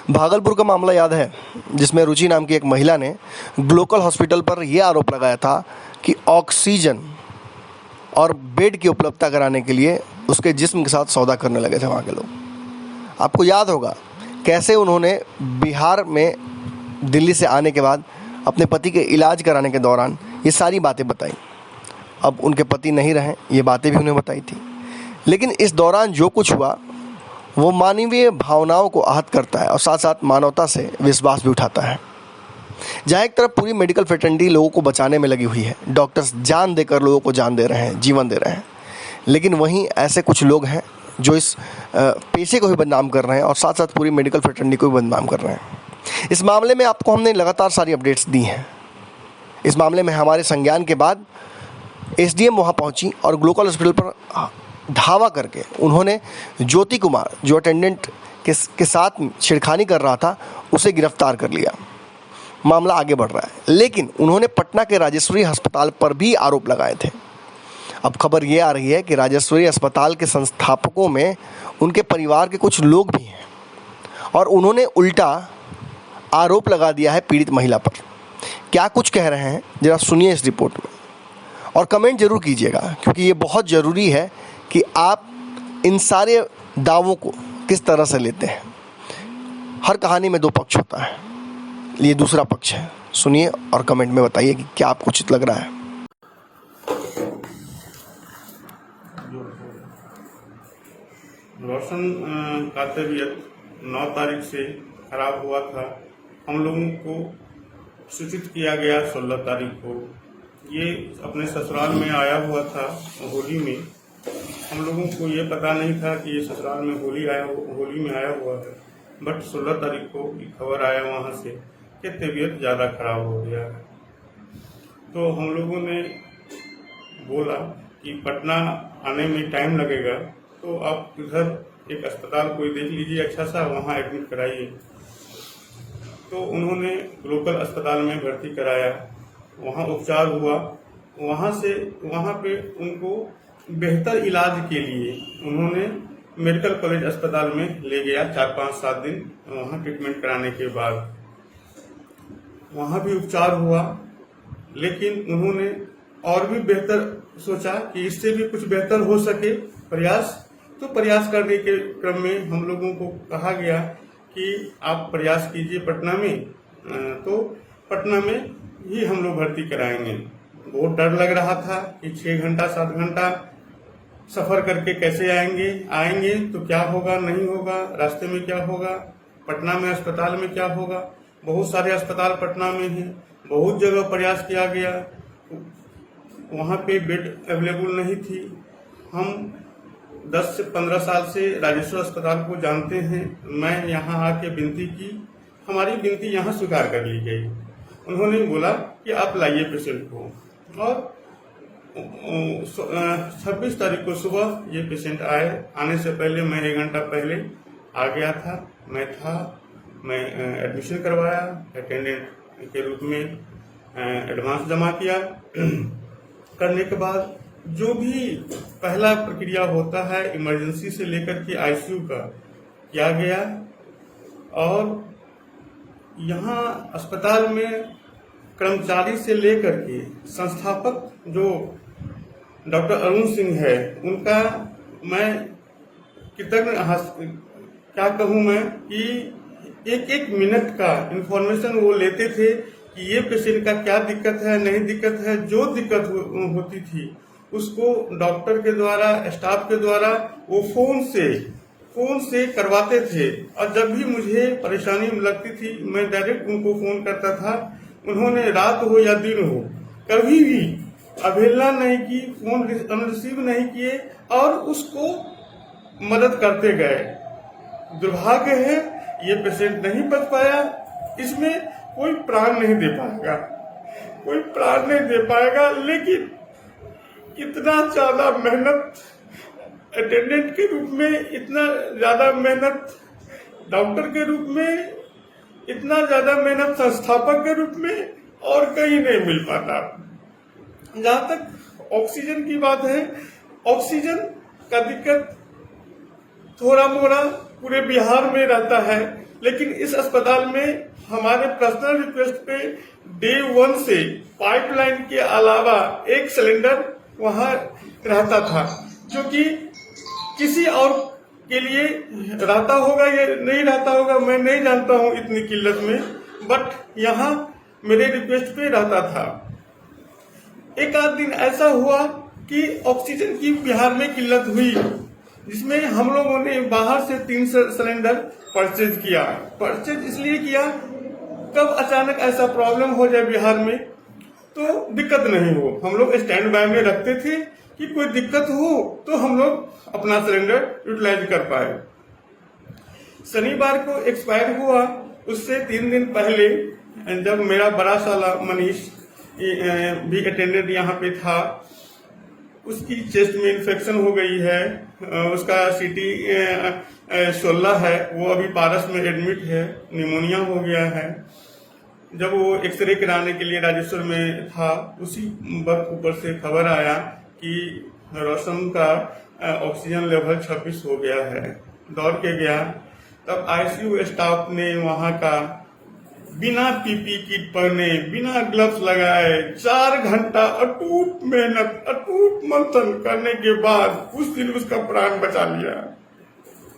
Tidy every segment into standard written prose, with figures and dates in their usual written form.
भागलपुर का मामला याद है, जिसमें रुचि नाम की एक महिला ने ग्लोकल हॉस्पिटल पर यह आरोप लगाया था कि ऑक्सीजन और बेड की उपलब्धता कराने के लिए उसके जिस्म के साथ सौदा करने लगे थे वहाँ के लोग। आपको याद होगा कैसे उन्होंने बिहार में दिल्ली से आने के बाद अपने पति के इलाज कराने के दौरान ये सारी बातें बताई। अब उनके पति नहीं रहे, ये बातें भी उन्हें बताई थी, लेकिन इस दौरान जो कुछ हुआ वो मानवीय भावनाओं को आहत करता है और साथ साथ मानवता से विश्वास भी उठाता है। जहाँ एक तरफ पूरी मेडिकल फ्रेटर्निटी लोगों को बचाने में लगी हुई है, डॉक्टर्स जान देकर लोगों को जान दे रहे हैं, जीवन दे रहे हैं, लेकिन वहीं ऐसे कुछ लोग हैं जो इस पेशे को भी बदनाम कर रहे हैं और साथ साथ पूरी मेडिकल फ्रेटर्निटी को भी बदनाम कर रहे हैं। इस मामले में आपको हमने लगातार सारी अपडेट्स दी हैं। इस मामले में हमारे संज्ञान के बाद एसडीएम वहाँ पहुँची और ग्लोकल हॉस्पिटल पर धावा करके उन्होंने ज्योति कुमार, जो अटेंडेंट के साथ छेड़खानी कर रहा था, उसे गिरफ्तार कर लिया। मामला आगे बढ़ रहा है, लेकिन उन्होंने पटना के राजेश्वरी अस्पताल पर भी आरोप लगाए थे। अब खबर ये आ रही है कि राजेश्वरी अस्पताल के संस्थापकों में उनके परिवार के कुछ लोग भी हैं और उन्होंने उल्टा आरोप लगा दिया है पीड़ित महिला पर। क्या कुछ कह रहे हैं जरा सुनिए इस रिपोर्ट में, और कमेंट जरूर कीजिएगा, क्योंकि ये बहुत ज़रूरी है कि आप इन सारे दावों को किस तरह से लेते हैं। हर कहानी में दो पक्ष होता है, ये दूसरा पक्ष है। सुनिए और कमेंट में बताइए कि क्या आपको उचित लग रहा है। रोशन का तबीयत 9 तारीख से खराब हुआ था। हम लोगों को सूचित किया गया 16 तारीख को। ये अपने ससुराल में आया हुआ था होली में। हम लोगों को ये पता नहीं था कि ये ससुराल में होली में आया हुआ है, बट 16 तारीख को खबर आया वहाँ से कि तबीयत ज़्यादा खराब हो गया है। तो हम लोगों ने बोला कि पटना आने में टाइम लगेगा, तो आप इधर एक अस्पताल कोई देख लीजिए अच्छा सा, वहाँ एडमिट कराइए। तो उन्होंने लोकल अस्पताल में भर्ती कराया, वहाँ उपचार हुआ। वहाँ पे उनको बेहतर इलाज के लिए उन्होंने मेडिकल कॉलेज अस्पताल में ले गया। 4-5-7 दिन वहाँ ट्रीटमेंट कराने के बाद वहाँ भी उपचार हुआ, लेकिन उन्होंने और भी बेहतर सोचा कि इससे भी कुछ बेहतर हो सके प्रयास करने के क्रम में हम लोगों को कहा गया कि आप प्रयास कीजिए पटना में। तो पटना में ही हम लोग भर्ती कराएंगे। बहुत डर लग रहा था कि 6 घंटा 7 घंटा सफर करके कैसे आएंगे तो क्या होगा, नहीं होगा, रास्ते में क्या होगा, पटना में अस्पताल में क्या होगा। बहुत सारे अस्पताल पटना में हैं, बहुत जगह प्रयास किया गया, वहाँ पे बेड अवेलेबल नहीं थी। हम 10 से 15 साल से राजेश्वर अस्पताल को जानते हैं। मैं यहाँ आके विनती की, हमारी विनती यहाँ स्वीकार कर ली गई। उन्होंने बोला कि आप लाइए पेशेंट को, और 26 तारीख को सुबह ये पेशेंट आए। आने से पहले मैं 1 घंटा पहले आ गया था। मैं एडमिशन करवाया, अटेंडेंट के रूप में एडवांस जमा किया। करने के बाद जो भी पहला प्रक्रिया होता है इमरजेंसी से लेकर के आईसीयू का किया गया, और यहाँ अस्पताल में कर्मचारी से लेकर के संस्थापक जो डॉक्टर अरुण सिंह है, उनका मैं कृतज्ञ क्या कहूँ मैं कि एक मिनट का इंफॉर्मेशन वो लेते थे कि ये पेशेंट का क्या दिक्कत है, नहीं दिक्कत है। जो दिक्कत होती थी उसको डॉक्टर के द्वारा, स्टाफ के द्वारा वो फोन से करवाते थे, और जब भी मुझे परेशानी लगती थी मैं डायरेक्ट उनको फोन करता था। उन्होंने रात हो या दिन हो कभी भी अवहेलना नहीं की, फोन रिसीव नहीं किए और उसको मदद करते गए। दुर्भाग्य है ये पेशेंट नहीं बच पाया। इसमें कोई प्राण नहीं दे पाएगा, लेकिन इतना ज्यादा मेहनत अटेंडेंट के रूप में, इतना ज्यादा मेहनत डॉक्टर के रूप में, इतना ज्यादा मेहनत संस्थापक के रूप में और कहीं नहीं मिल पाता। जहाँ तक ऑक्सीजन की बात है, ऑक्सीजन का दिक्कत थोड़ा मोड़ा पूरे बिहार में रहता है। लेकिन इस अस्पताल में हमारे पर्सनल रिक्वेस्ट पे डे 1 से पाइपलाइन के अलावा एक सिलेंडर वहां रहता था, जो कि किसी और के लिए रहता होगा या नहीं रहता होगा मैं नहीं जानता हूं इतनी किल्लत में, बट यहाँ मेरे रिक्वेस्ट पे रहता था। एक आध दिन ऐसा हुआ कि ऑक्सीजन की बिहार में किल्लत हुई, जिसमें हम लोगों ने बाहर से 3 सिलेंडर परचेज किया। परचेज इसलिए किया, कब अचानक ऐसा प्रॉब्लम हो जाए बिहार में तो दिक्कत नहीं हो। हम लोग स्टैंड बाय में रखते थे कि कोई दिक्कत हो तो हम लोग अपना सिलेंडर यूटिलाइज कर पाए। शनिवार को एक्सपायर हुआ, उससे 3 दिन पहले जब मेरा बड़ा साला मनीष भी अटेंडेंट यहाँ पे था, उसकी चेस्ट में इन्फेक्शन हो गई है, उसका सीटी 16 है, वो अभी पारस में एडमिट है, निमोनिया हो गया है। जब वो एक्सरे कराने के लिए राजेश्वर में था, उसी वक्त ऊपर से खबर आया कि रोशन का ऑक्सीजन लेवल 26 हो गया है। दौड़ के गया, तब आईसीयू स्टाफ ने वहां का बिना पीपी किट पहने, बिना ग्लव्स लगाए 4 घंटा अटूट मेहनत, अटूट मंथन करने के बाद उस दिन उसका प्राण बचा लिया,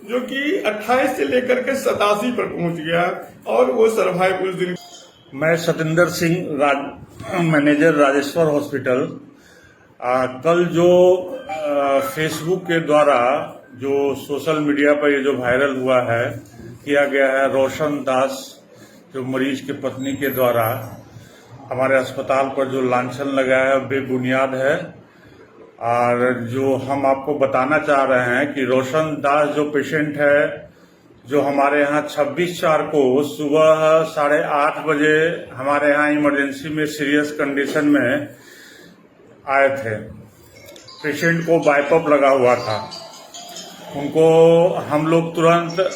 जो कि 28 से लेकर के 87 पर पहुंच गया और वो सर्वाइव उस दिन। मैं सतेंद्र सिंह, मैनेजर राजेश्वर हॉस्पिटल। कल जो फेसबुक के द्वारा जो सोशल मीडिया पर ये जो वायरल हुआ है, किया गया है रोशन दास जो मरीज के पत्नी के द्वारा हमारे अस्पताल पर जो लांछन लगाया है बेबुनियाद है। और जो हम आपको बताना चाह रहे हैं कि रोशन दास जो पेशेंट है, जो हमारे यहाँ 26/4 को सुबह 8:30 बजे हमारे यहाँ इमरजेंसी में सीरियस कंडीशन में आए थे। पेशेंट को बाइपअप लगा हुआ था, उनको हम लोग तुरंत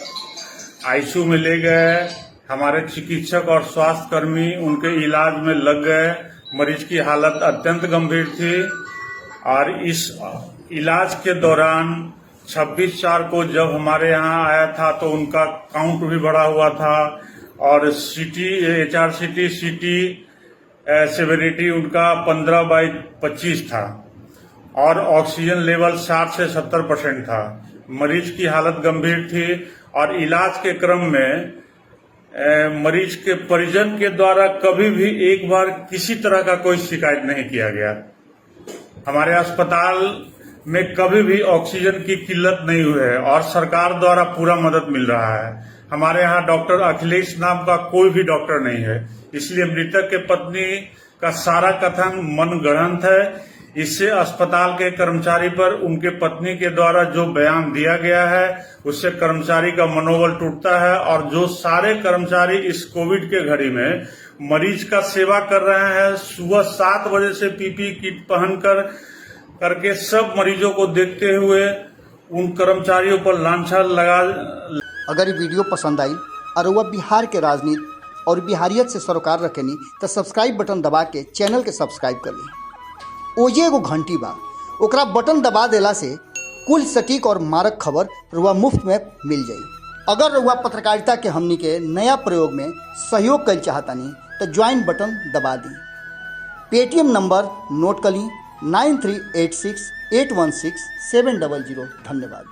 आईसीयू में ले गए। हमारे चिकित्सक और स्वास्थ्य कर्मी उनके इलाज में लग गए। मरीज की हालत अत्यंत गंभीर थी और इस इलाज के दौरान 26/4 को जब हमारे यहाँ आया था तो उनका काउंट भी बढ़ा हुआ था और HRCT CT सेवेरिटी उनका 15/25 था और ऑक्सीजन लेवल 60 से 70% था। मरीज की हालत गंभीर थी और इलाज के क्रम में मरीज के परिजन के द्वारा कभी भी एक बार किसी तरह का कोई शिकायत नहीं किया गया। हमारे अस्पताल में कभी भी ऑक्सीजन की किल्लत नहीं हुई है और सरकार द्वारा पूरा मदद मिल रहा है। हमारे यहाँ डॉक्टर अखिलेश नाम का कोई भी डॉक्टर नहीं है, इसलिए मृतक के पत्नी का सारा कथन मनगढ़ंत है। इससे अस्पताल के कर्मचारी पर उनके पत्नी के द्वारा जो बयान दिया गया है उससे कर्मचारी का मनोबल टूटता है और जो सारे कर्मचारी इस कोविड के घड़ी में मरीज का सेवा कर रहे हैं, सुबह 7 बजे से पीपी किट पहनकर करके सब मरीजों को देखते हुए उन कर्मचारियों पर लांछन लगा। अगर ये वीडियो पसंद आई और वह बिहार के राजनीति और बिहारियत से सरोकार रखेनी तो सब्सक्राइब बटन दबा के चैनल के सब्सक्राइब कर ली। ओजे एगो घंटी बा, ओकरा बटन दबा देला से कुल सटीक और मारक खबर रुआ मुफ्त में मिल जाई। अगर रुआ पत्रकारिता के हमनी के नया प्रयोग में सहयोग कर चाहतानी तो ज्वाइन बटन दबा दी। पेटीएम नंबर नोट कर ली 9386816700। धन्यवाद।